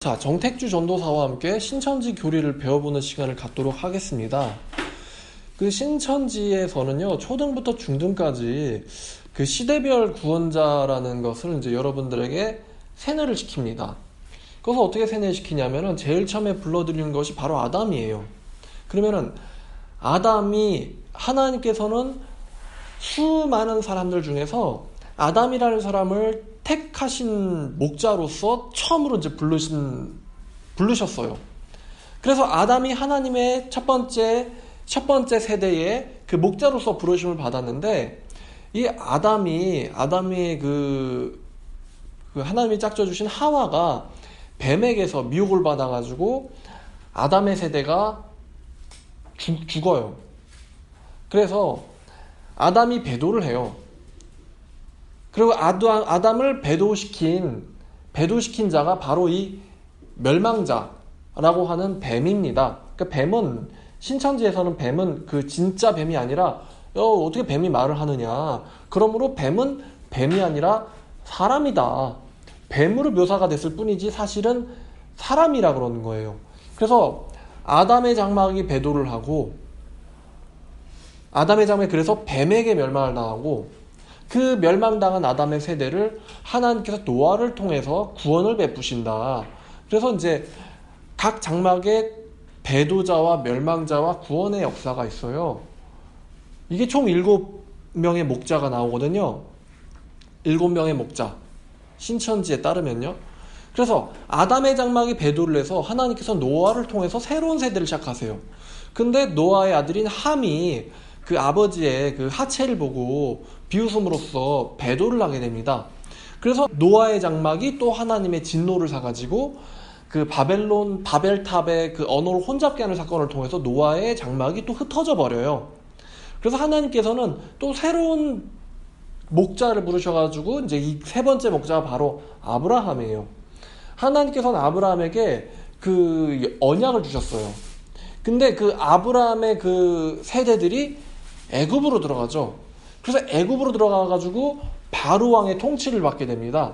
자, 정택주 전도사와 함께 신천지 교리를 배워보는 시간을 갖도록 하겠습니다. 그 신천지에서는요, 초등부터 중등까지 그 시대별 구원자라는 것을 이제 여러분들에게 세뇌를 시킵니다. 그래서 어떻게 세뇌시키냐면은 제일 처음에 불러드리는 것이 바로 아담이에요. 그러면은 아담이 하나님께서는 수많은 사람들 중에서 아담이라는 사람을 택하신 목자로서 처음으로 이제 부르셨어요. 그래서 아담이 하나님의 첫 번째 세대의 그 목자로서 부르심을 받았는데, 이 아담이 그 하나님이 짝져 주신 하와가 뱀에게서 미혹을 받아가지고 아담의 세대가 죽어요. 그래서 아담이 배도를 해요. 그리고 아담을 배도시킨 자가 바로 이 멸망자라고 하는 뱀입니다. 그러니까 뱀은, 신천지에서는 뱀은 그 진짜 뱀이 아니라, 어떻게 뱀이 말을 하느냐. 그러므로 뱀은 뱀이 아니라 사람이다. 뱀으로 묘사가 됐을 뿐이지 사실은 사람이라 그러는 거예요. 그래서 아담의 장막이 배도를 하고, 아담의 장막이 그래서 뱀에게 멸망을 당하고, 그 멸망당한 아담의 세대를 하나님께서 노아를 통해서 구원을 베푸신다. 그래서 이제 각 장막에 배도자와 멸망자와 구원의 역사가 있어요. 이게 총 7명의 목자가 나오거든요. 7명의 목자. 신천지에 따르면요. 그래서 아담의 장막이 배도를 해서 하나님께서 노아를 통해서 새로운 세대를 시작하세요. 근데 노아의 아들인 함이 그 아버지의 그 하체를 보고 비웃음으로써 배도를 하게 됩니다. 그래서 노아의 장막이 또 하나님의 진노를 사가지고 그 바벨탑의 그 언어를 혼잡게 하는 사건을 통해서 노아의 장막이 또 흩어져 버려요. 그래서 하나님께서는 또 새로운 목자를 부르셔가지고 이제 이 세 번째 목자가 바로 아브라함이에요. 하나님께서는 아브라함에게 그 언약을 주셨어요. 근데 그 아브라함의 그 세대들이 애굽으로 들어가죠. 그래서 애굽으로 들어가가지고 바로 왕의 통치를 받게 됩니다.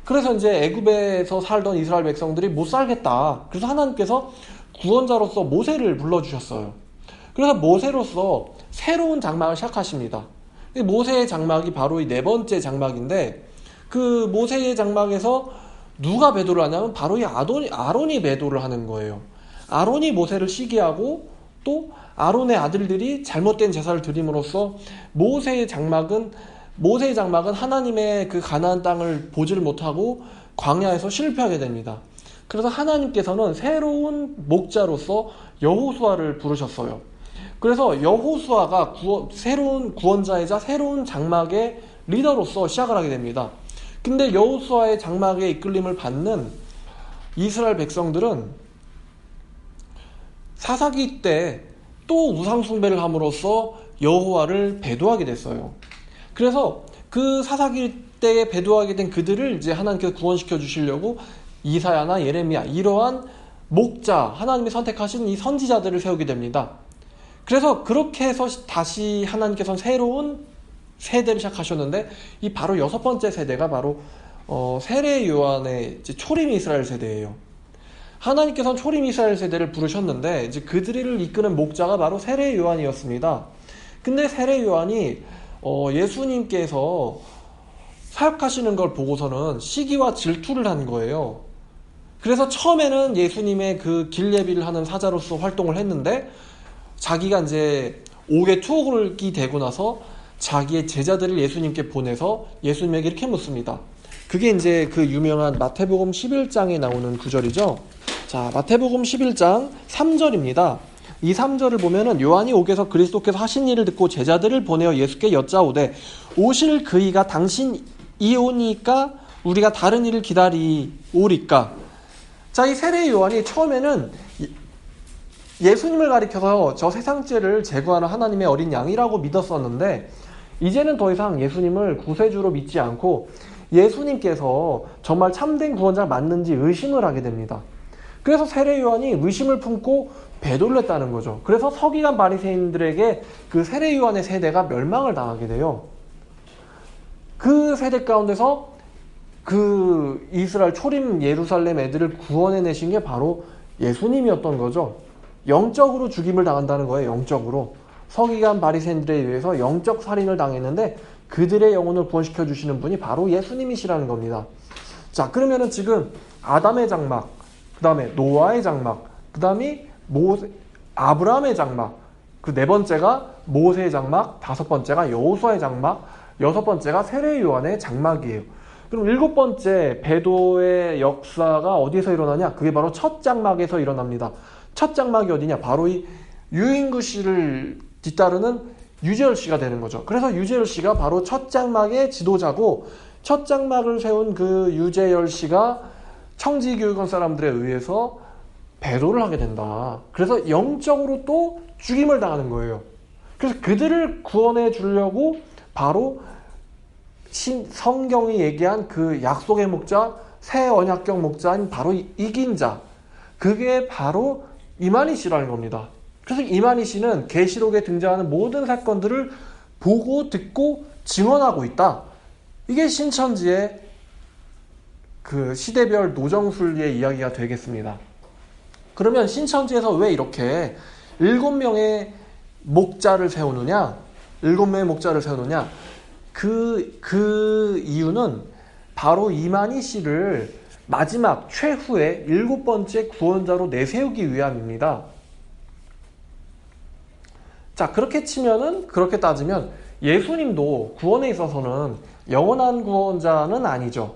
그래서 이제 애굽에서 살던 이스라엘 백성들이 못 살겠다. 그래서 하나님께서 구원자로서 모세를 불러주셨어요. 그래서 모세로서 새로운 장막을 시작하십니다. 모세의 장막이 바로 이 네 번째 장막인데, 그 모세의 장막에서 누가 배도를 하냐면 바로 이 아론이 배도를 하는 거예요. 아론이 모세를 시기하고 또 아론의 아들들이 잘못된 제사를 드림으로써 모세의 장막은 하나님의 그 가나안 땅을 보지를 못하고 광야에서 실패하게 됩니다. 그래서 하나님께서는 새로운 목자로서 여호수아를 부르셨어요. 그래서 여호수아가 새로운 구원자이자 새로운 장막의 리더로서 시작을 하게 됩니다. 근데 여호수아의 장막의 이끌림을 받는 이스라엘 백성들은 사사기 때 또 우상숭배를 함으로써 여호와를 배도하게 됐어요. 그래서 그 사사기 때에 배도하게 된 그들을 이제 하나님께서 구원시켜 주시려고 이사야나 예레미야, 이러한 목자, 하나님이 선택하신 이 선지자들을 세우게 됩니다. 그래서 그렇게 해서 다시 하나님께서는 새로운 세대를 시작하셨는데, 이 바로 6번째 세대가 바로 세례 요한의 이제 초림 이스라엘 세대예요. 하나님께서는 초림 이스라엘 세대를 부르셨는데, 이제 그들을 이끄는 목자가 바로 세례 요한이었습니다. 근데 세례 요한이 예수님께서 사역하시는 걸 보고서는 시기와 질투를 한 거예요. 그래서 처음에는 예수님의 그 길예비를 하는 사자로서 활동을 했는데, 자기가 이제 옥에 투옥이 되고 나서 자기의 제자들을 예수님께 보내서 예수님에게 이렇게 묻습니다. 그게 이제 그 유명한 마태복음 11장에 나오는 구절이죠. 자, 마태복음 11장 3절입니다. 이 3절을 보면은 요한이 옥에서 그리스도께서 하신 일을 듣고 제자들을 보내어 예수께 여짜오되 오실 그이가 당신이오니까 우리가 다른 일을 기다리오리까. 자, 이 세례 요한이 처음에는 예수님을 가리켜서 저 세상죄를 제거하는 하나님의 어린 양이라고 믿었었는데, 이제는 더 이상 예수님을 구세주로 믿지 않고 예수님께서 정말 참된 구원자 맞는지 의심을 하게 됩니다. 그래서 세례 요한이 의심을 품고 배도를 했다는 거죠. 그래서 서기관 바리새인들에게 그 세례 요한의 세대가 멸망을 당하게 돼요. 그 세대 가운데서 그 이스라엘 초림 예루살렘 애들을 구원해내신 게 바로 예수님이었던 거죠. 영적으로 죽임을 당한다는 거예요. 영적으로. 서기관 바리새인들에 의해서 영적 살인을 당했는데 그들의 영혼을 구원시켜 주시는 분이 바로 예수님이시라는 겁니다. 자, 그러면은 지금 아담의 장막, 그 다음에 노아의 장막, 그 다음이 아브라함의 장막, 그 네 번째가 모세의 장막, 다섯 번째가 여호수아의 장막, 여섯 번째가 세례 요한의 장막이에요. 그럼 일곱 번째 배도의 역사가 어디에서 일어나냐? 그게 바로 첫 장막에서 일어납니다. 첫 장막이 어디냐? 바로 이 유인구 씨를 뒤따르는 유재열 씨가 되는 거죠. 그래서 유재열 씨가 바로 첫 장막의 지도자고, 첫 장막을 세운 그 유재열 씨가 청지교육원 사람들에 의해서 배도를 하게 된다. 그래서 영적으로 또 죽임을 당하는 거예요. 그래서 그들을 구원해 주려고 바로 성경이 얘기한 그 약속의 목자, 새 언약적 목자인 바로 이긴 자, 그게 바로 이만희 씨라는 겁니다. 그래서 이만희 씨는 계시록에 등장하는 모든 사건들을 보고 듣고 증언하고 있다. 이게 신천지의 그 시대별 노정술의 이야기가 되겠습니다. 그러면 신천지에서 왜 이렇게 7명의 목자를 세우느냐? 7명의 목자를 세우느냐? 그 이유는 바로 이만희 씨를 마지막 최후의 7번째 구원자로 내세우기 위함입니다. 자, 그렇게 따지면 예수님도 구원에 있어서는 영원한 구원자는 아니죠.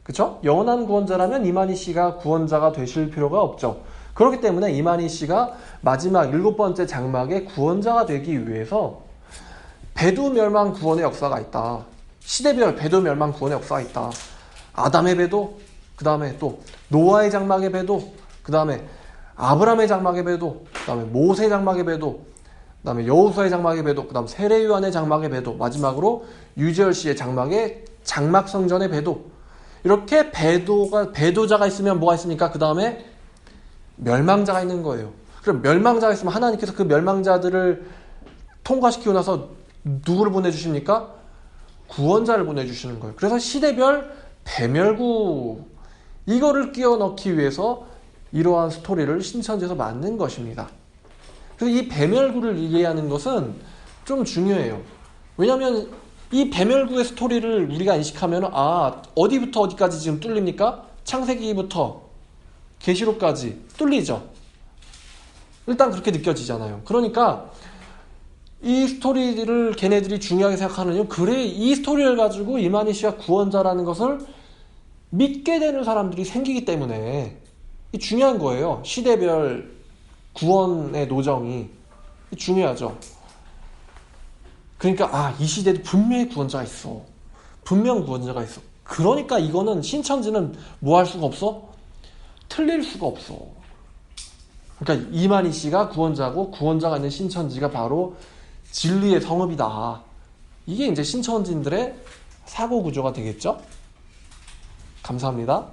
그쵸? 영원한 구원자라면 이만희 씨가 구원자가 되실 필요가 없죠. 그렇기 때문에 이만희 씨가 마지막 7번째 장막의 구원자가 되기 위해서 배도 멸망 구원의 역사가 있다. 시대별 배도 멸망 구원의 역사가 있다. 아담의 배도, 그 다음에 또 노아의 장막의 배도, 그 다음에 아브라함의 장막의 배도, 그 다음에 모세의 장막의 배도, 그 다음에 여호수아의 장막의 배도, 그 다음 세례 요한의 장막의 배도, 마지막으로 유재열 씨의 장막의 장막 성전의 배도. 이렇게 배도자가 있으면 뭐가 있습니까? 그 다음에 멸망자가 있는 거예요. 그럼 멸망자가 있으면 하나님께서 그 멸망자들을 통과시키고 나서 누구를 보내주십니까? 구원자를 보내주시는 거예요. 그래서 시대별 배멸구, 이거를 끼워 넣기 위해서 이러한 스토리를 신천지에서 만든 것입니다. 그래서 이 배멸구를 이해하는 것은 좀 중요해요. 왜냐하면 이 배멸구의 스토리를 우리가 인식하면 어디부터 어디까지 지금 뚫립니까? 창세기부터 계시록까지 뚫리죠. 일단 그렇게 느껴지잖아요. 그러니까 이 스토리를 걔네들이 중요하게 생각하는 이유는, 그래, 이 스토리를 가지고 이만희 씨가 구원자라는 것을 믿게 되는 사람들이 생기기 때문에 중요한 거예요. 시대별 구원의 노정이 중요하죠. 그러니까 이 시대도 분명히 구원자가 있어. 분명 구원자가 있어. 그러니까 이거는 신천지는 뭐 할 수가 없어? 틀릴 수가 없어. 그러니까 이만희 씨가 구원자고 구원자가 있는 신천지가 바로 진리의 성읍이다. 이게 이제 신천지인들의 사고 구조가 되겠죠? 감사합니다.